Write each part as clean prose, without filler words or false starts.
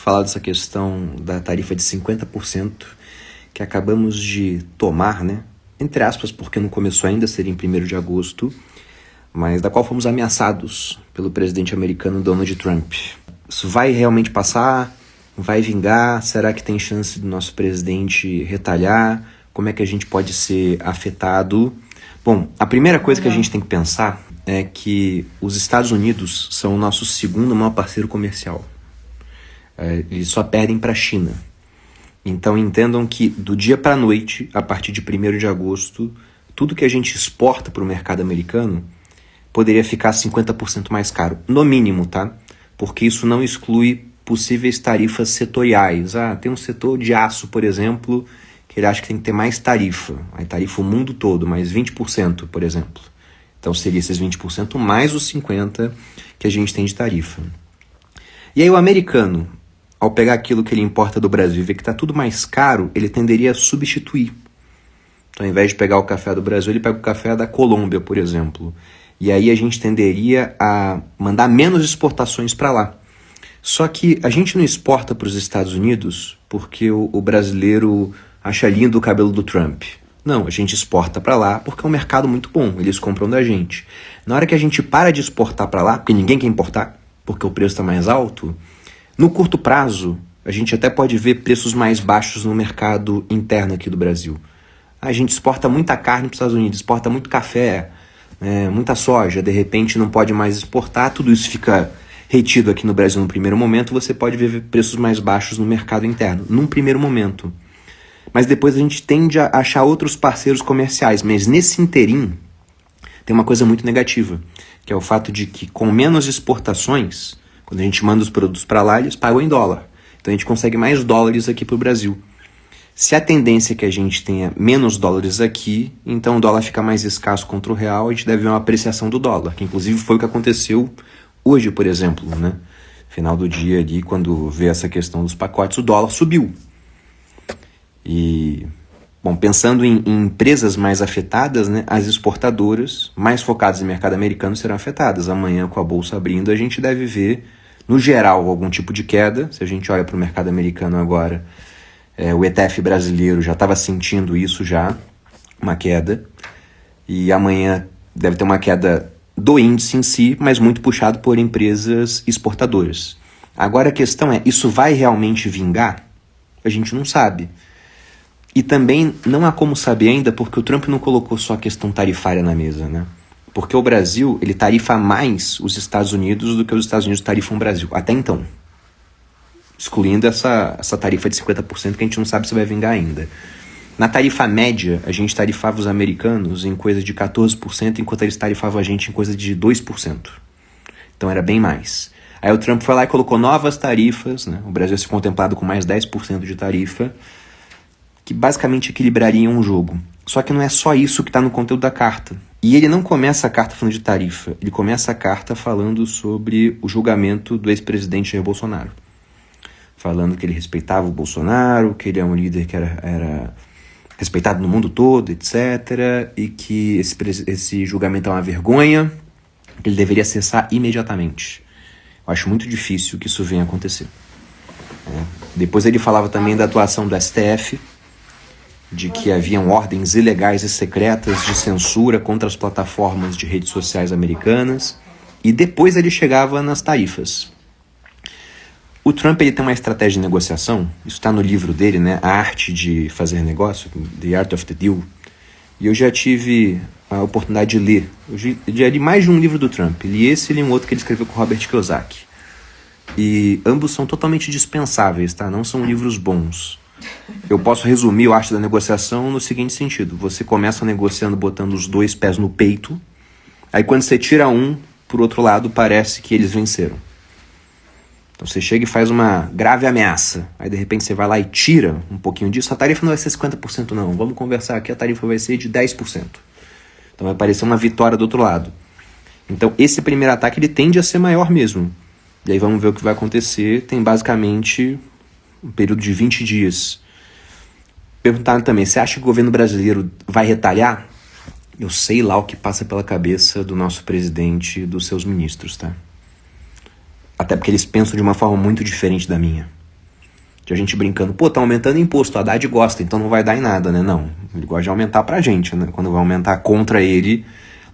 falar dessa questão da tarifa de 50% que acabamos de tomar, né? Entre aspas, porque não começou ainda, seria em 1º de agosto, mas da qual fomos ameaçados pelo presidente americano Donald Trump. Isso vai realmente passar? Vai vingar? Será que tem chance do nosso presidente retalhar? Como é que a gente pode ser afetado? Bom, a primeira coisa que a gente tem que pensar é que os Estados Unidos são o nosso segundo maior parceiro comercial. Eles só perdem para a China. Então entendam que do dia para a noite, a partir de 1º de agosto, tudo que a gente exporta para o mercado americano poderia ficar 50% mais caro, no mínimo, tá? Porque isso não exclui possíveis tarifas setoriais. Tem um setor de aço, por exemplo, que ele acha que tem que ter mais tarifa. Aí tarifa o mundo todo, mais 20%, por exemplo. Então seria esses 20% mais os 50% que a gente tem de tarifa. E aí o americano, ao pegar aquilo que ele importa do Brasil e ver que está tudo mais caro, ele tenderia a substituir. Então, ao invés de pegar o café do Brasil, ele pega o café da Colômbia, por exemplo. E aí a gente tenderia a mandar menos exportações para lá. Só que a gente não exporta para os Estados Unidos porque o brasileiro acha lindo o cabelo do Trump. Não, a gente exporta para lá porque é um mercado muito bom, eles compram da gente. Na hora que a gente para de exportar para lá, porque ninguém quer importar, porque o preço está mais alto, no curto prazo, a gente até pode ver preços mais baixos no mercado interno aqui do Brasil. A gente exporta muita carne para os Estados Unidos, exporta muito café, muita soja, de repente não pode mais exportar, tudo isso fica retido aqui no Brasil no primeiro momento, você pode ver preços mais baixos no mercado interno, num primeiro momento. Mas depois a gente tende a achar outros parceiros comerciais, mas nesse interim tem uma coisa muito negativa, que é o fato de que com menos exportações, quando a gente manda os produtos para lá, eles pagam em dólar. Então a gente consegue mais dólares aqui para o Brasil. Se a tendência é que a gente tenha menos dólares aqui, então o dólar fica mais escasso contra o real, a gente deve ver uma apreciação do dólar, que inclusive foi o que aconteceu hoje, por exemplo, né? Final do dia ali, quando vê essa questão dos pacotes, o dólar subiu. E, bom, pensando em empresas mais afetadas, né, as exportadoras mais focadas no mercado americano serão afetadas. Amanhã, com a bolsa abrindo, a gente deve ver, no geral, algum tipo de queda. Se a gente olha para o mercado americano agora, o ETF brasileiro já estava sentindo isso já, uma queda. E amanhã deve ter uma queda do índice em si, mas muito puxado por empresas exportadoras. Agora a questão é, isso vai realmente vingar? A gente não sabe. E também não há como saber ainda porque o Trump não colocou só a questão tarifária na mesa, né? Porque o Brasil, ele tarifa mais os Estados Unidos do que os Estados Unidos tarifam o Brasil, até então. Excluindo essa tarifa de 50% que a gente não sabe se vai vingar ainda. Na tarifa média, a gente tarifava os americanos em coisa de 14%, enquanto eles tarifavam a gente em coisa de 2%. Então era bem mais. Aí o Trump foi lá e colocou novas tarifas, né? O Brasil ia ser contemplado com mais 10% de tarifa, que basicamente equilibrariam o jogo. Só que não é só isso que está no conteúdo da carta. E ele não começa a carta falando de tarifa, ele começa a carta falando sobre o julgamento do ex-presidente Jair Bolsonaro. Falando que ele respeitava o Bolsonaro, que ele é um líder que era respeitado no mundo todo, etc. E que esse julgamento é uma vergonha, que ele deveria cessar imediatamente. Eu acho muito difícil que isso venha a acontecer. Depois ele falava também da atuação do STF, de que haviam ordens ilegais e secretas de censura contra as plataformas de redes sociais americanas, e depois ele chegava nas tarifas. O Trump ele tem uma estratégia de negociação, isso está no livro dele, né? A Arte de Fazer Negócio, The Art of the Deal, e eu já tive a oportunidade de ler. Eu já li mais de um livro do Trump, li esse e li um outro que ele escreveu com o Robert Kiyosaki. E ambos são totalmente dispensáveis, tá? Não são livros bons. Eu posso resumir a arte da negociação no seguinte sentido: você começa negociando botando os dois pés no peito, aí quando você tira um, por outro lado, parece que eles venceram. Então você chega e faz uma grave ameaça, aí de repente você vai lá e tira um pouquinho disso, a tarifa não vai ser 50% não, vamos conversar aqui, a tarifa vai ser de 10%. Então vai parecer uma vitória do outro lado. Então esse primeiro ataque ele tende a ser maior mesmo. E aí vamos ver o que vai acontecer, tem basicamente um período de 20 dias. Perguntaram também, você acha que o governo brasileiro vai retalhar? Eu sei lá o que passa pela cabeça do nosso presidente e dos seus ministros, tá? Até porque eles pensam de uma forma muito diferente da minha. De a gente brincando, pô, tá aumentando imposto, o Haddad gosta, então não vai dar em nada, né? Não, ele gosta de aumentar pra gente, né? Quando vai aumentar contra ele,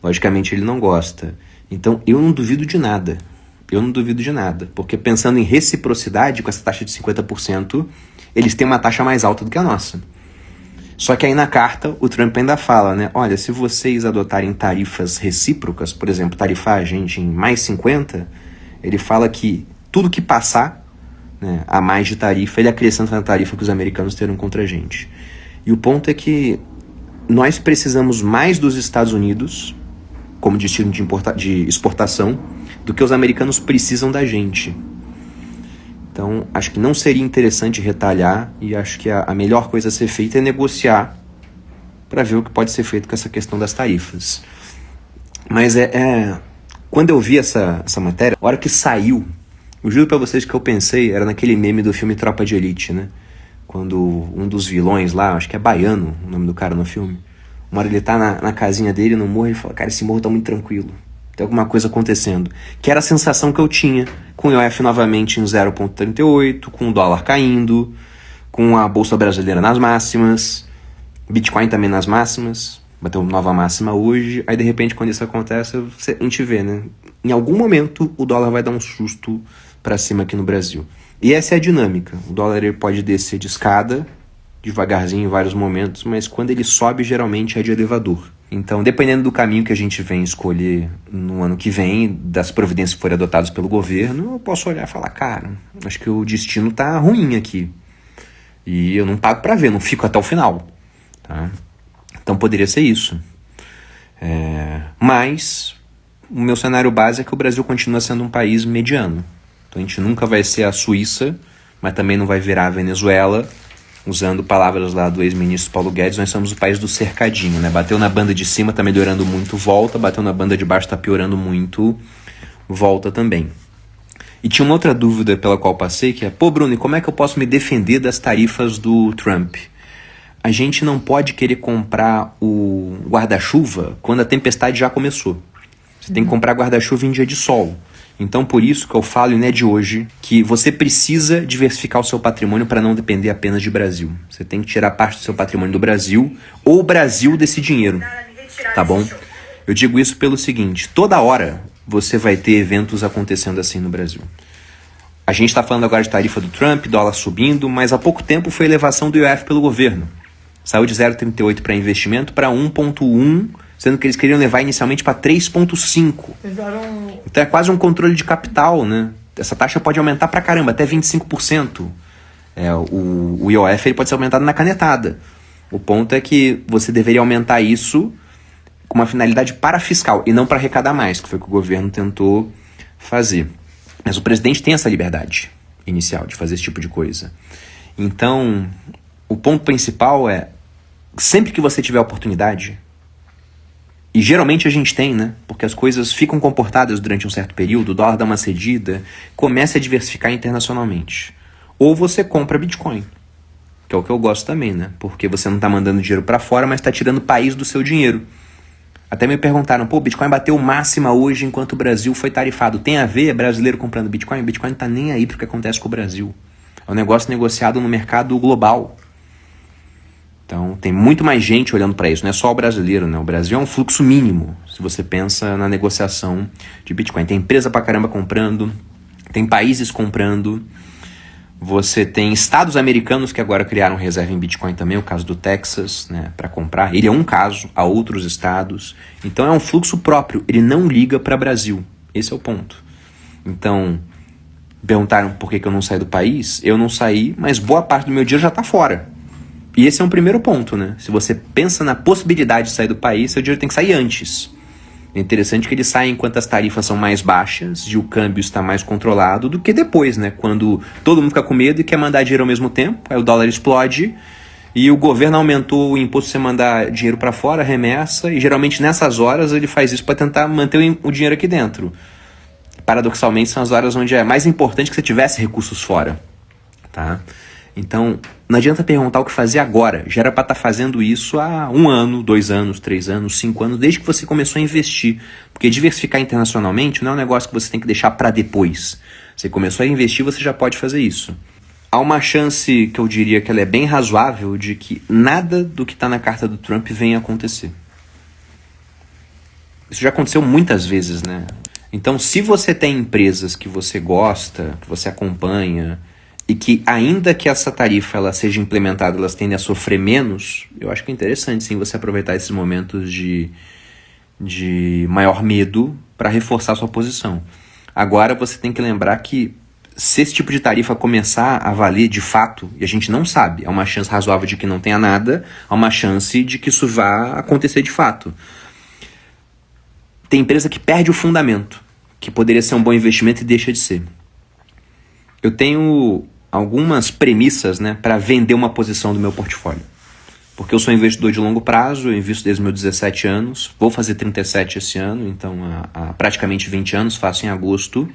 logicamente ele não gosta. Então eu não duvido de nada. Eu não duvido de nada. Porque pensando em reciprocidade, com essa taxa de 50%, eles têm uma taxa mais alta do que a nossa. Só que aí na carta o Trump ainda fala, né? Olha, se vocês adotarem tarifas recíprocas, por exemplo, tarifar a gente em mais 50, ele fala que tudo que passar, né, a mais de tarifa, ele acrescenta na tarifa que os americanos terão contra a gente. E o ponto é que nós precisamos mais dos Estados Unidos como destino de exportação do que os americanos precisam da gente. Então, acho que não seria interessante retalhar e acho que a melhor coisa a ser feita é negociar para ver o que pode ser feito com essa questão das tarifas. Mas quando eu vi essa matéria, a hora que saiu, eu juro para vocês que eu pensei, era naquele meme do filme Tropa de Elite, né? Quando um dos vilões lá, acho que é Baiano o nome do cara no filme, uma hora ele tá na casinha dele, no morro, ele fala, cara, esse morro tá muito tranquilo. Tem alguma coisa acontecendo. Que era a sensação que eu tinha com o IOF novamente em 0,38, com o dólar caindo, com a Bolsa Brasileira nas máximas, Bitcoin também nas máximas, bateu nova máxima hoje. Aí de repente quando isso acontece, a gente vê, né? Em algum momento o dólar vai dar um susto para cima aqui no Brasil. E essa é a dinâmica. O dólar ele pode descer de escada, devagarzinho em vários momentos, mas quando ele sobe geralmente é de elevador. Então, dependendo do caminho que a gente vem escolher no ano que vem, das providências que forem adotadas pelo governo, eu posso olhar e falar, cara, acho que o destino tá ruim aqui. E eu não pago para ver, não fico até o final. Tá? Então poderia ser isso. Mas o meu cenário base é que o Brasil continua sendo um país mediano. Então a gente nunca vai ser a Suíça, mas também não vai virar a Venezuela. Usando palavras lá do ex-ministro Paulo Guedes, nós somos o país do cercadinho, né? Bateu na banda de cima, tá melhorando muito, volta. Bateu na banda de baixo, tá piorando muito, volta também. E tinha uma outra dúvida pela qual passei, que é, pô, Bruno, e como é que eu posso me defender das tarifas do Trump? A gente não pode querer comprar o guarda-chuva quando a tempestade já começou. Você tem que comprar guarda-chuva em dia de sol. Então, por isso que eu falo, e não é de hoje, que você precisa diversificar o seu patrimônio para não depender apenas de Brasil. Você tem que tirar parte do seu patrimônio do Brasil, ou o Brasil desse dinheiro, tá bom? Eu digo isso pelo seguinte, toda hora você vai ter eventos acontecendo assim no Brasil. A gente está falando agora de tarifa do Trump, dólar subindo, mas há pouco tempo foi elevação do IOF pelo governo. Saiu de 0,38 para investimento para 1,1, sendo que eles queriam levar inicialmente para 3,5. Então é quase um controle de capital, né? Essa taxa pode aumentar pra caramba, até 25%. O IOF ele pode ser aumentado na canetada. O ponto é que você deveria aumentar isso com uma finalidade parafiscal e não para arrecadar mais, que foi o que o governo tentou fazer. Mas o presidente tem essa liberdade inicial de fazer esse tipo de coisa. Então, o ponto principal é, sempre que você tiver oportunidade, e geralmente a gente tem, né? Porque as coisas ficam comportadas durante um certo período, o dólar dá uma cedida, comece a diversificar internacionalmente. Ou você compra Bitcoin, que é o que eu gosto também, né? Porque você não está mandando dinheiro para fora, mas está tirando o país do seu dinheiro. Até me perguntaram, pô, Bitcoin bateu máxima hoje enquanto o Brasil foi tarifado. Tem a ver brasileiro comprando Bitcoin? O Bitcoin não está nem aí para o que acontece com o Brasil. É um negócio negociado no mercado global. Então, tem muito mais gente olhando para isso, não é só o brasileiro, né? O Brasil é um fluxo mínimo, se você pensa na negociação de Bitcoin. Tem empresa pra caramba comprando, tem países comprando, você tem estados americanos que agora criaram reserva em Bitcoin também, o caso do Texas, né, para comprar. Ele é um caso, há outros estados. Então, é um fluxo próprio, ele não liga para o Brasil. Esse é o ponto. Então, perguntaram por que eu não saí do país. Eu não saí, mas boa parte do meu dinheiro já está fora. E esse é um primeiro ponto, né? Se você pensa na possibilidade de sair do país, seu dinheiro tem que sair antes. É interessante que ele saia enquanto as tarifas são mais baixas e o câmbio está mais controlado do que depois, né? Quando todo mundo fica com medo e quer mandar dinheiro ao mesmo tempo, aí o dólar explode e o governo aumentou o imposto de você mandar dinheiro para fora, remessa, e geralmente nessas horas ele faz isso para tentar manter o dinheiro aqui dentro. Paradoxalmente são as horas onde é mais importante que você tivesse recursos fora, tá? Então, não adianta perguntar o que fazer agora. Já era para estar fazendo isso há 1 ano, 2 anos, 3 anos, 5 anos, desde que você começou a investir. Porque diversificar internacionalmente não é um negócio que você tem que deixar para depois. Você começou a investir, você já pode fazer isso. há uma chance que eu diria que ela é bem razoável de que nada do que está na carta do Trump venha a acontecer. Isso já aconteceu muitas vezes, né? Então, se você tem empresas que você gosta, que você acompanha, e que ainda que essa tarifa ela seja implementada, elas tendem a sofrer menos, eu acho que é interessante sim você aproveitar esses momentos de maior medo para reforçar sua posição. Agora você tem que lembrar que se esse tipo de tarifa começar a valer de fato, e a gente não sabe, há uma chance razoável de que não tenha nada, há uma chance de que isso vá acontecer de fato. Tem empresa que perde o fundamento, que poderia ser um bom investimento e deixa de ser. Eu tenho algumas premissas, né, para vender uma posição do meu portfólio. Porque eu sou investidor de longo prazo, eu invisto desde os meus 17 anos, vou fazer 37 esse ano, então há praticamente 20 anos, faço em agosto.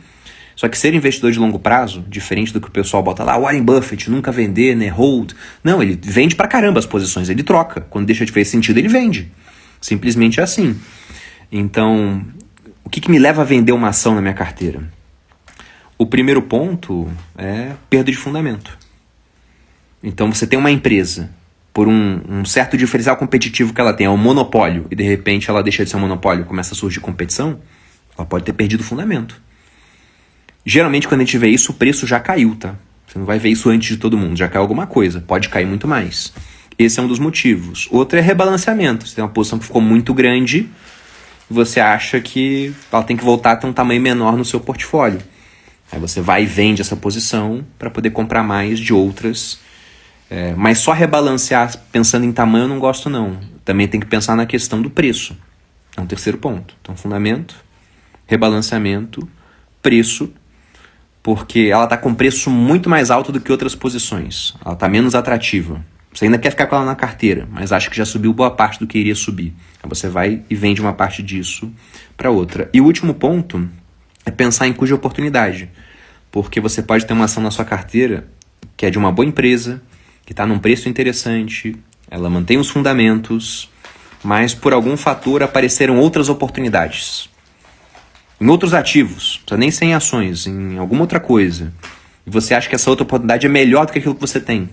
Só que ser investidor de longo prazo, diferente do que o pessoal bota lá, Warren Buffett, nunca vender, né, hold. Não, ele vende pra caramba as posições, ele troca. Quando deixa de fazer sentido, ele vende. Simplesmente é assim. Então, o que me leva a vender uma ação na minha carteira? O primeiro ponto é perda de fundamento. Então, você tem uma empresa, por um certo diferencial competitivo que ela tem, é um monopólio, e de repente ela deixa de ser um monopólio e começa a surgir competição, ela pode ter perdido o fundamento. Geralmente, quando a gente vê isso, o preço já caiu, tá? Você não vai ver isso antes de todo mundo, já caiu alguma coisa, pode cair muito mais. Esse é um dos motivos. Outro é rebalanceamento. Você tem uma posição que ficou muito grande, você acha que ela tem que voltar a ter um tamanho menor no seu portfólio. Aí você vai e vende essa posição para poder comprar mais de outras. Mas só rebalancear pensando em tamanho eu não gosto não. Também tem que pensar na questão do preço. É um terceiro ponto. Então, fundamento, rebalanceamento, preço, porque ela está com preço muito mais alto do que outras posições. Ela está menos atrativa. Você ainda quer ficar com ela na carteira, mas acha que já subiu boa parte do que iria subir. Aí você vai e vende uma parte disso para outra. E o último ponto é pensar em cuja oportunidade. Porque você pode ter uma ação na sua carteira que é de uma boa empresa, que está num preço interessante, ela mantém os fundamentos, mas por algum fator apareceram outras oportunidades. Em outros ativos, não precisa nem ser em ações, em alguma outra coisa. E você acha que essa outra oportunidade é melhor do que aquilo que você tem.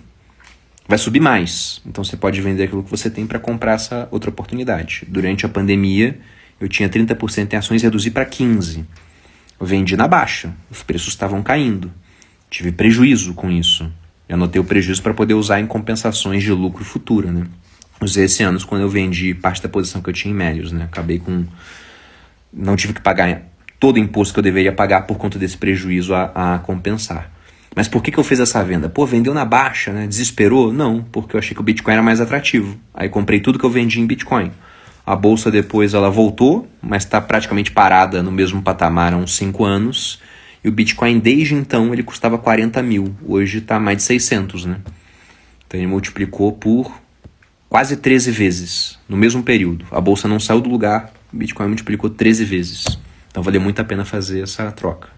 Vai subir mais. Então você pode vender aquilo que você tem para comprar essa outra oportunidade. Durante a pandemia, eu tinha 30% em ações e reduzi para 15%. Eu vendi na baixa. Os preços estavam caindo. Tive prejuízo com isso. Eu anotei o prejuízo para poder usar em compensações de lucro futura, né? Usei esse ano quando eu vendi parte da posição que eu tinha em Melius, né? Acabei com... Não tive que pagar todo o imposto que eu deveria pagar por conta desse prejuízo a compensar. Mas por que eu fiz essa venda? Pô, vendeu na baixa, né? Desesperou? Não, porque eu achei que o Bitcoin era mais atrativo. Aí comprei tudo que eu vendi em Bitcoin. A bolsa depois ela voltou, mas está praticamente parada no mesmo patamar há uns 5 anos. E o Bitcoin desde então ele custava 40 mil. Hoje está mais de 600, né? Então ele multiplicou por quase 13 vezes no mesmo período. A bolsa não saiu do lugar, o Bitcoin multiplicou 13 vezes. Então valeu muito a pena fazer essa troca.